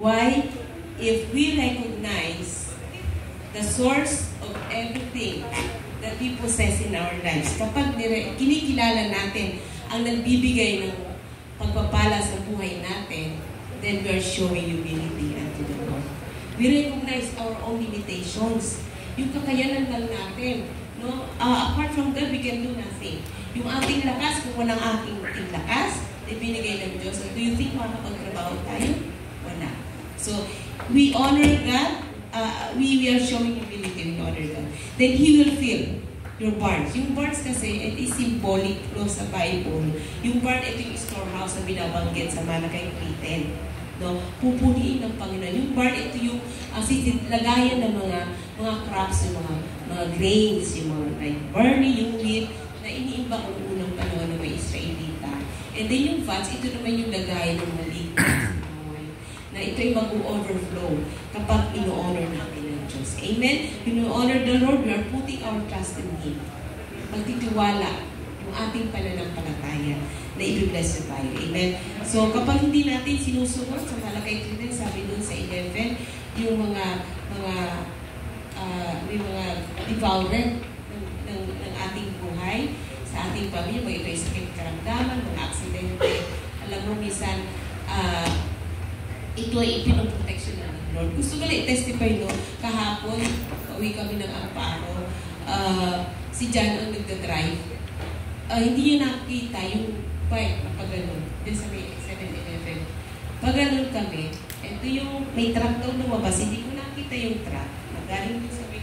Why? If we recognize the source of everything that we possess in our lives, kapag kinikilala natin ang nagbibigay ng pagpapala sa buhay natin, then we are showing humility unto the Lord. We recognize our own limitations. Yung kakayanan lang natin. No? Apart from God, we can do nothing. Yung ating lakas, kung walang ating lakas, ibinigay ng Diyos. So, do you think makapagtrabaho tayo? Wala. So, we honor God. We are showing humility. We honor God. Then He will fill your barns. Yung barns kasi, it is symbolic no, sa Bible. Yung barn, ito yung storehouse na binabanggit sa Malakay 3:10. No? Pupuniin ng Panginoon. Yung barn, ito yung lagayan ng mga crops, yung mga grains, yung mga like barley, yung wheat, na iniimbang ang unang panahon ng mga Israelita. And then yung fats, ito naman yung lagayan ng maliit na ito ay mag-overflow kapag ino-honor natin ng Diyos. Amen? Ino-honor the Lord, we are putting our trust in Him. Magtitiwala yung ating pananampalataya na i-bless na tayo. Amen? So, kapag hindi natin sinusunod sa Malakay 3:10, sabi dun sa 11, yung mga devourer ng ating buhay, sa ating pamilya, may ito'y sakit karamdaman, mga aksidente. Alam mo, minsan, ito ay ipinoprotection ng Lord. Gusto ko lang i-testify, no? Kahapon, pauwi kami ng Amparo, si John ang nagda-drive. Hindi niya nakita yung bike na pag-ganon. Din sa may 7-Eleven. Pag-ganon kami, ito yung may truck daw lumabas. Hindi ko nakita yung truck. Magaling din sa may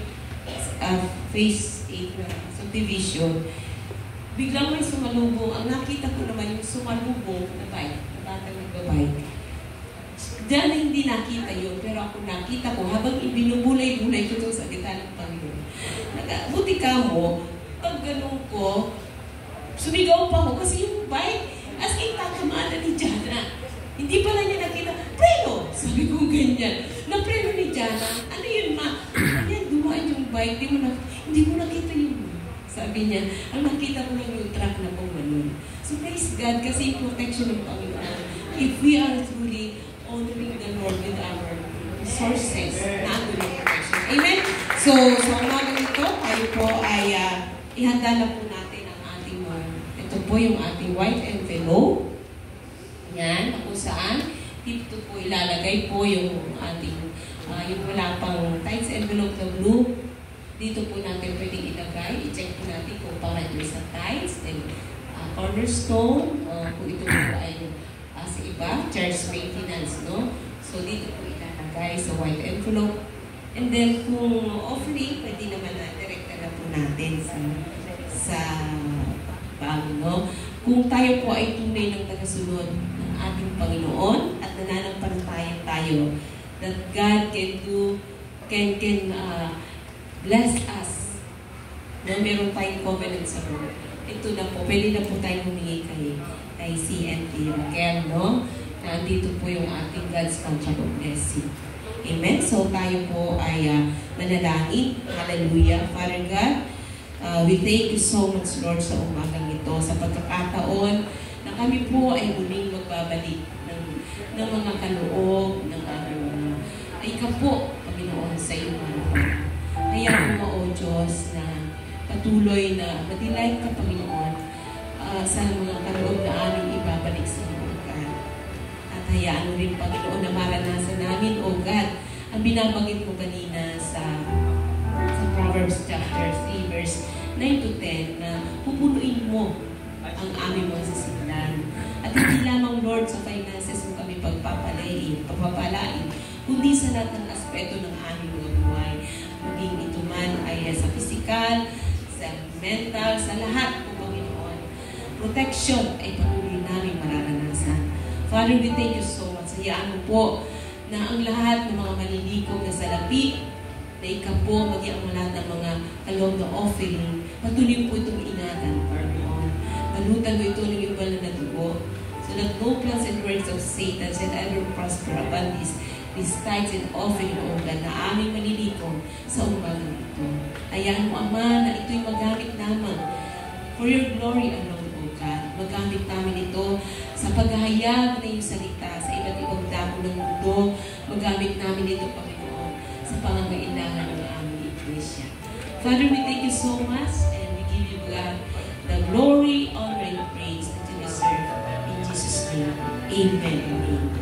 phase 8 na subdivision. Biglang may sumalubong. Ang nakita ko naman yung sumalubong na bike. Na batang nagba-bike. Diyan na hindi nakita yun, pero ako nakita ko habang ibinubulay-bulay ko ito sa gitna ng Panginoon. Buti ka mo, pag ganun ko, sumigaw pa ako kasi yung bike, as in tatamaan na ni Jana. Hindi pala niya nakita, preno! Sabi ko ganyan. Na-preno ni Jana, ano yun ma? Yan, dumaan yung bike, hindi mo nakita yung sabi niya, ang nakita ko lang yung truck na pumalun. So praise God kasi yung protection ng Panginoon. If we are truly honoring the Lord with our resources, not with protection. Amen? So, sa umaga nito, tayo po ay ihanda na po natin ang ating ito po yung ating white envelope. Yan, kung saan dito po ilalagay po yung ating yung wala pang tithes envelope na blue. Dito po natin pwedeng ilagay. I-check po natin kung para ito sa tithes, then cornerstone, kung ito po ay sa iba, church maintenance, no? So, dito po ilalagay sa white envelope. And then, kung offering, pwede naman na direkta na po natin sa bag, no? Kung tayo po ay tunay ng tagasunod ng ating Panginoon at nananampalataya tayo that God can bless us. No? Meron tayong covenant sa Lord. Ito na po, pwede na po tayong humingi kay CNT Raquel, no? Nandito po yung ating God's contract of blessing. Amen? So, tayo po ay manalangin. Hallelujah. Father God, we thank you so much, Lord, sa umagang ito, sa pagkakataon na kami po ay muling magbabalik ng mga kaloob, ng aming ay ka po, Panginoon, sa iyong mga kaya po, O Diyos, na patuloy na madilag ka, Panginoon, sa mga kaloob na aming ibabalik sa mga God. At hayaan mo rin, Panginoon, na maranasan namin, O God, ang binabanggit mo kanina sa Proverbs chapter 3, verse 9 to 10, na pupunuin mo ang aming mga sisiglan. At hindi lamang, Lord, sa finances mo kami pagpapalain, kundi sa lahat ng aspeto ng aming mga buhay. Maging ito man ay sa physical, sa mental, sa lahat po, Panginoon. Protection ay patuloy namin mararanasan. Father, we thank you so much. Hayaan mo po na ang lahat ng mga malilikom na salapi, na ikaw po, maging ang lahat ng mga kaloob na offering, patuloy po itong ingatan, Panginoon. Balutan mo ito ng iyong banal na dugo, so that no plans and works of Satan shall ever prosper upon these tithes and offering, O God, na aming malilikom sa umagang ito. Hayaan mo, Ama, na ito'y magamit naman for your glory alone, O God. Magamit namin ito sa paghahayag na iyong salita sa iba't ibang dako ng mundo. magamit namin ito, Panginoon, sa pangangailangan ng aming iglesia. Father, we thank you so much and we give you, God, the glory, honor, and praise that you deserve. In Jesus' name, amen. Amen.